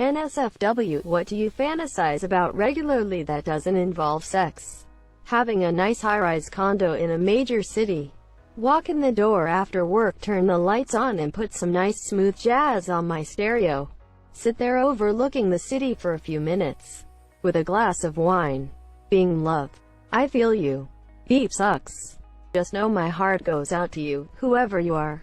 NSFW, what do you fantasize about regularly that doesn't involve sex? Having a nice high-rise condo in a major city. Walk in the door after work, turn the lights on and put some nice smooth jazz on my stereo. Sit there overlooking the city for a few minutes. With a glass of wine. Being loved. I feel you. Beep sucks. Just know my heart goes out to you, whoever you are.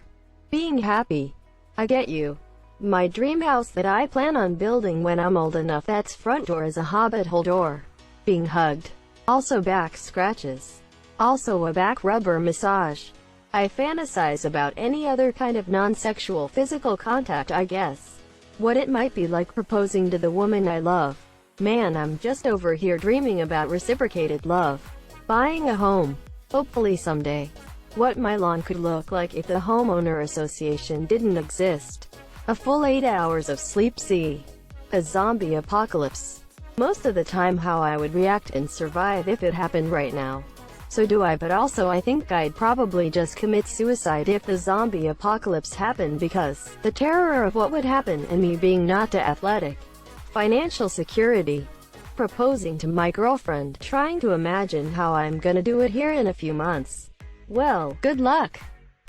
Being happy. I get you. My dream house that I plan on building when I'm old enough, that's front door is a hobbit hole door. Being hugged. Also back scratches. Also a back rubber massage. I fantasize about any other kind of non-sexual physical contact, I guess. What it might be like proposing to the woman I love. Man, I'm just over here dreaming about reciprocated love. Buying a home. Hopefully someday. What my lawn could look like if the homeowner association didn't exist. A full 8 hours of sleep. See. A zombie apocalypse. Most of the time how I would react and survive if it happened right now. So do I, but also I think I'd probably just commit suicide if the zombie apocalypse happened, because the terror of what would happen and me being not too athletic. Financial security. Proposing to my girlfriend, trying to imagine how I'm gonna do it here in a few months. Well, good luck.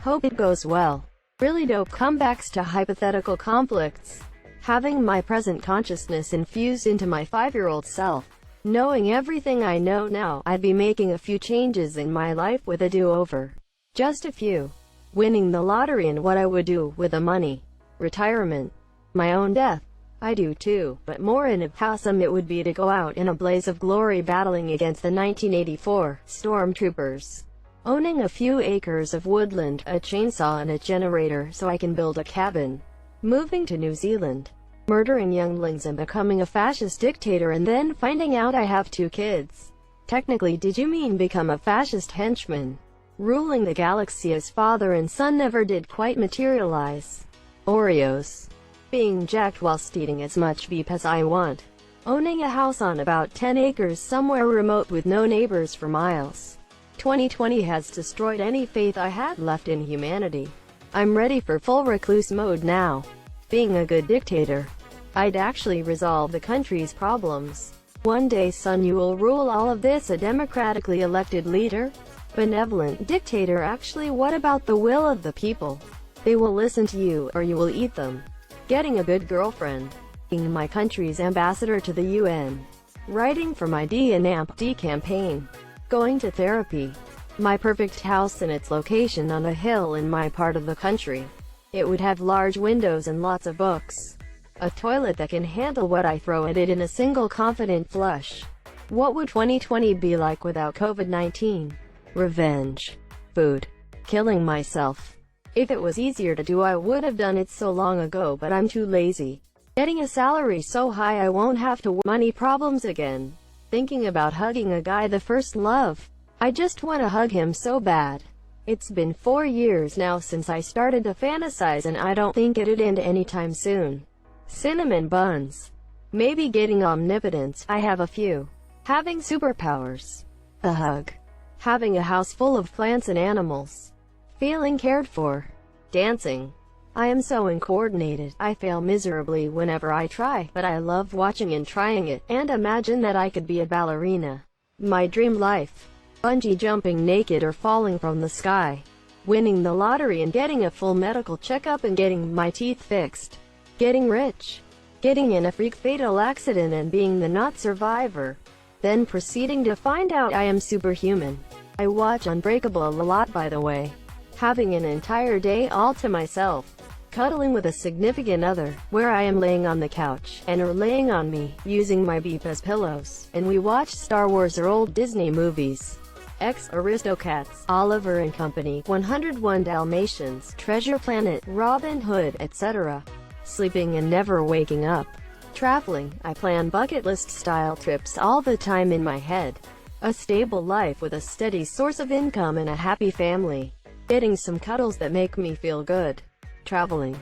Hope it goes well. Really dope comebacks to hypothetical conflicts. Having my present consciousness infused into my 5-year-old self. Knowing everything I know now, I'd be making a few changes in my life with a do-over. Just a few. Winning the lottery and what I would do with the money. Retirement. My own death. I do too, but more in how awesome it would be to go out in a blaze of glory battling against the 1984 stormtroopers. Owning a few acres of woodland, a chainsaw and a generator so I can build a cabin. Moving to New Zealand. Murdering younglings and becoming a fascist dictator and then finding out I have 2 kids. Technically, did you mean become a fascist henchman? Ruling the galaxy as father and son never did quite materialize. Oreos. Being jacked whilst eating as much beef as I want. Owning a house on about 10 acres somewhere remote with no neighbors for miles. 2020 has destroyed any faith I had left in humanity. I'm ready for full recluse mode now. Being a good dictator. I'd actually resolve the country's problems. One day, son, you will rule all of this, a democratically elected leader? Benevolent dictator. Actually, what about the will of the people? They will listen to you, or you will eat them. Getting a good girlfriend. Being my country's ambassador to the UN. Writing for my D&D campaign. Going to therapy. My perfect house and its location on a hill in my part of the country. It would have large windows and lots of books. A toilet that can handle what I throw at it in a single confident flush. What would 2020 be like without COVID-19? Revenge. Food. Killing myself. If it was easier to do, I would have done it so long ago, but I'm too lazy. Getting a salary so high I won't have to worry about money problems again. Thinking about hugging a guy, the first love. I just want to hug him so bad. It's been 4 years now since I started to fantasize, and I don't think it'd end anytime soon. Cinnamon buns. Maybe getting omnipotence. I have a few. Having superpowers. The hug. Having a house full of plants and animals. Feeling cared for. Dancing. I am so uncoordinated. I fail miserably whenever I try, but I love watching and trying it, and imagine that I could be a ballerina. My dream life. Bungee jumping naked or falling from the sky. Winning the lottery and getting a full medical checkup and getting my teeth fixed. Getting rich. Getting in a freak fatal accident and being the not survivor. Then proceeding to find out I am superhuman. I watch Unbreakable a lot, by the way. Having an entire day all to myself. Cuddling with a significant other, where I am laying on the couch, and are laying on me, using my beep as pillows, and we watch Star Wars or old Disney movies. Aristocats, Oliver and Company, 101 Dalmatians, Treasure Planet, Robin Hood, etc. Sleeping and never waking up. Traveling. I plan bucket list style trips all the time in my head. A stable life with a steady source of income and a happy family. Getting some cuddles that make me feel good. Traveling.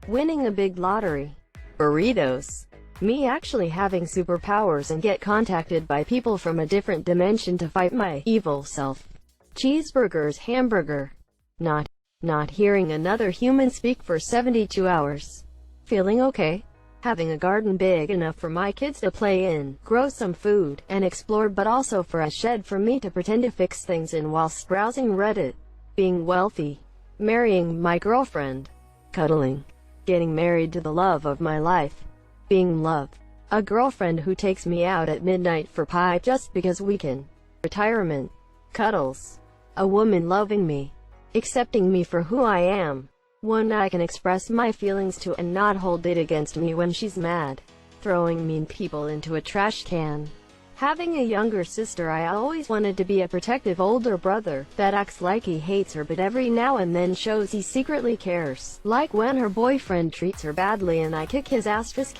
Winning a big lottery. Burritos. Me actually having superpowers and get contacted by people from a different dimension to fight my evil self. Cheeseburgers. Hamburger. Not hearing another human speak for 72 hours. Feeling okay. having a garden big enough for my kids to play in, grow some food, and explore, but also for a shed for me to pretend to fix things in whilst browsing Reddit, being wealthy, marrying my girlfriend, cuddling, getting married to the love of my life, being loved, a girlfriend who takes me out at midnight for pie just because we can, retirement, cuddles, a woman loving me, accepting me for who I am, one I can express my feelings to and not hold it against me when she's mad, throwing mean people into a trash can. Having a younger sister, I always wanted to be a protective older brother that acts like he hates her but every now and then shows he secretly cares, like when her boyfriend treats her badly and I kick his asterisk.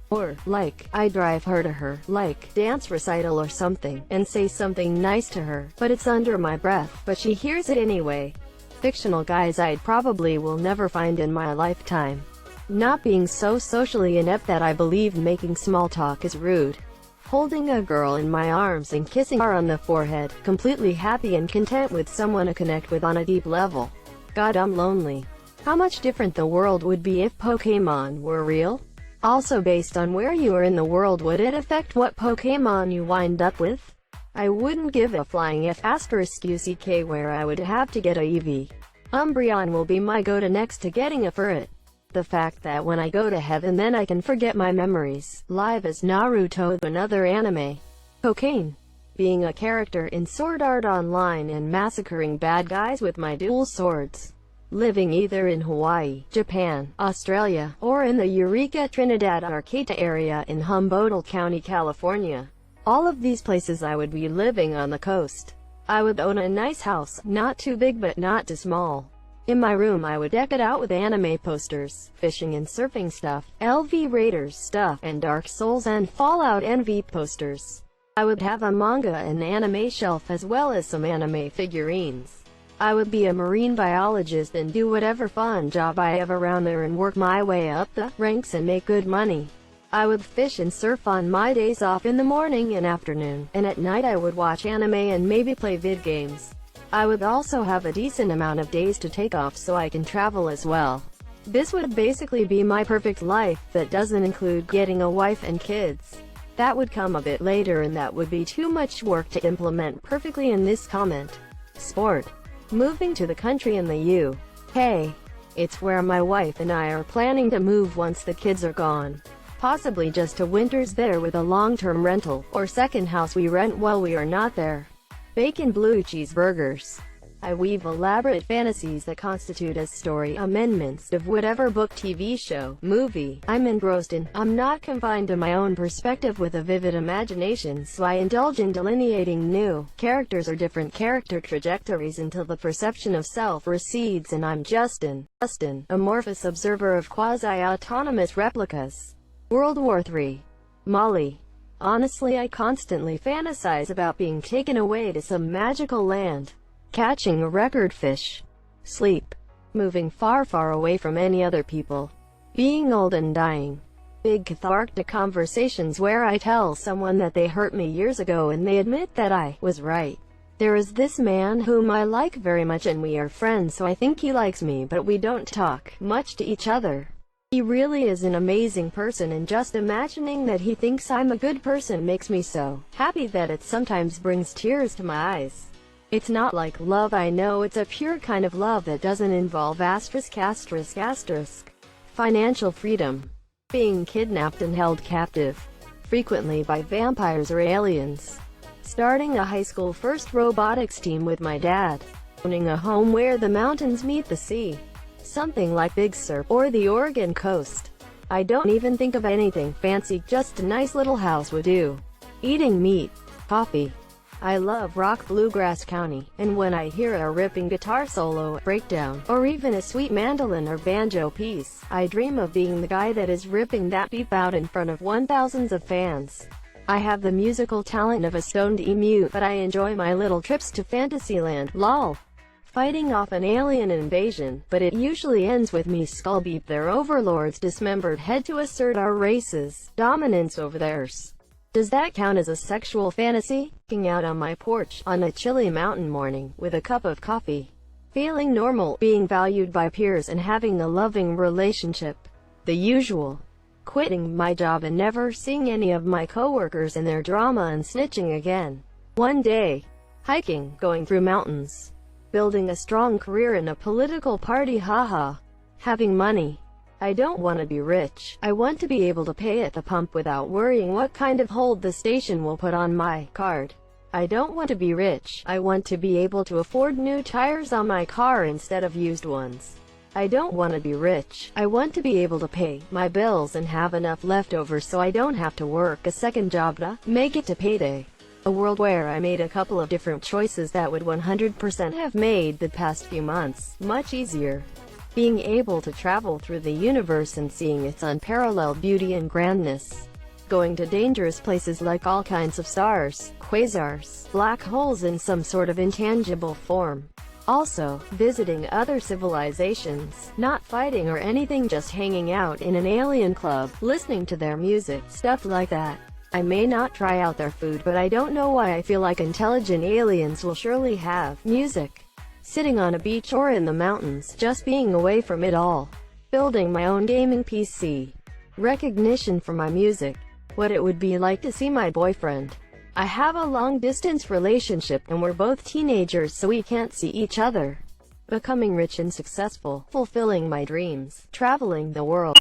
Or, like, I drive her to her, like, dance recital or something, and say something nice to her, but it's under my breath, but she hears it anyway. Fictional guys I'd probably will never find in my lifetime. Not being so socially inept that I believe making small talk is rude. Holding a girl in my arms and kissing her on the forehead, completely happy and content with someone to connect with on a deep level. God, I'm lonely. How much different the world would be if Pokemon were real? Also, based on where you are in the world, would it affect what Pokemon you wind up with? I wouldn't give a flying F *UCK where I would have to get a Eevee. Umbreon will be my go-to next to getting a Furret. The fact that when I go to heaven then I can forget my memories, live as Naruto, another anime. Cocaine. Being a character in Sword Art Online and massacring bad guys with my dual swords. Living either in Hawaii, Japan, Australia, or in the Eureka, Trinidad Arcata area in Humboldt County, California. All of these places I would be living on the coast. I would own a nice house, not too big but not too small. In my room I would deck it out with anime posters, fishing and surfing stuff, LV Raiders stuff, and Dark Souls and Fallout NV posters. I would have a manga and anime shelf as well as some anime figurines. I would be a marine biologist and do whatever fun job I have around there and work my way up the ranks and make good money. I would fish and surf on my days off in the morning and afternoon, and at night I would watch anime and maybe play vid games. I would also have a decent amount of days to take off so I can travel as well. This would basically be my perfect life that doesn't include getting a wife and kids. That would come a bit later and that would be too much work to implement perfectly in this comment. Sport. Moving to the country in the UK. It's where my wife and I are planning to move once the kids are gone. Possibly just to winters there with a long-term rental, or second house we rent while we are not there. Bacon blue cheeseburgers. I weave elaborate fantasies that constitute as story amendments of whatever book, TV show, movie I'm engrossed in. I'm not confined to my own perspective with a vivid imagination, so I indulge in delineating new characters or different character trajectories until the perception of self recedes and I'm just an amorphous observer of quasi-autonomous replicas. World War III. Molly. Honestly, I constantly fantasize about being taken away to some magical land, catching a record fish, sleep, moving far, far away from any other people, being old and dying. Big cathartic conversations where I tell someone that they hurt me years ago and they admit that I was right. There is this man whom I like very much and we are friends, so I think he likes me, but we don't talk much to each other. He really is an amazing person, and just imagining that he thinks I'm a good person makes me so happy that it sometimes brings tears to my eyes. It's not like love, I know, it's a pure kind of love that doesn't involve financial freedom, being kidnapped and held captive, frequently by vampires or aliens, starting a high school first robotics team with my dad, owning a home where the mountains meet the sea. Something like Big Sur, or the Oregon coast. I don't even think of anything fancy, just a nice little house would do. Eating meat, coffee. I love rock bluegrass county, and when I hear a ripping guitar solo, breakdown, or even a sweet mandolin or banjo piece, I dream of being the guy that is ripping that beat out in front of thousands of fans. I have the musical talent of a stoned emu, but I enjoy my little trips to Fantasyland, lol. Fighting off an alien invasion, but it usually ends with me skull beep their overlord's dismembered head to assert our race's dominance over theirs. Does that count as a sexual fantasy? Sitting out on my porch, on a chilly mountain morning, with a cup of coffee. Feeling normal, being valued by peers and having a loving relationship. The usual. Quitting my job and never seeing any of my coworkers and their drama and snitching again. One day. Hiking, going through mountains. Building a strong career in a political party, haha. Having money. I don't want to be rich. I want to be able to pay at the pump without worrying what kind of hold the station will put on my card. I don't want to be rich. I want to be able to afford new tires on my car instead of used ones. I don't want to be rich. I want to be able to pay my bills and have enough left over so I don't have to work a second job to make it to payday. A world where I made a couple of different choices that would 100% have made the past few months much easier. Being able to travel through the universe and seeing its unparalleled beauty and grandness. Going to dangerous places like all kinds of stars, quasars, black holes in some sort of intangible form. Also, visiting other civilizations, not fighting or anything, just hanging out in an alien club, listening to their music, stuff like that. I may not try out their food, but I don't know why I feel like intelligent aliens will surely have music. Sitting on a beach or in the mountains, just being away from it all. Building my own gaming PC. Recognition for my music. What it would be like to see my boyfriend. I have a long-distance relationship and we're both teenagers, so we can't see each other. Becoming rich and successful. Fulfilling my dreams. Traveling the world.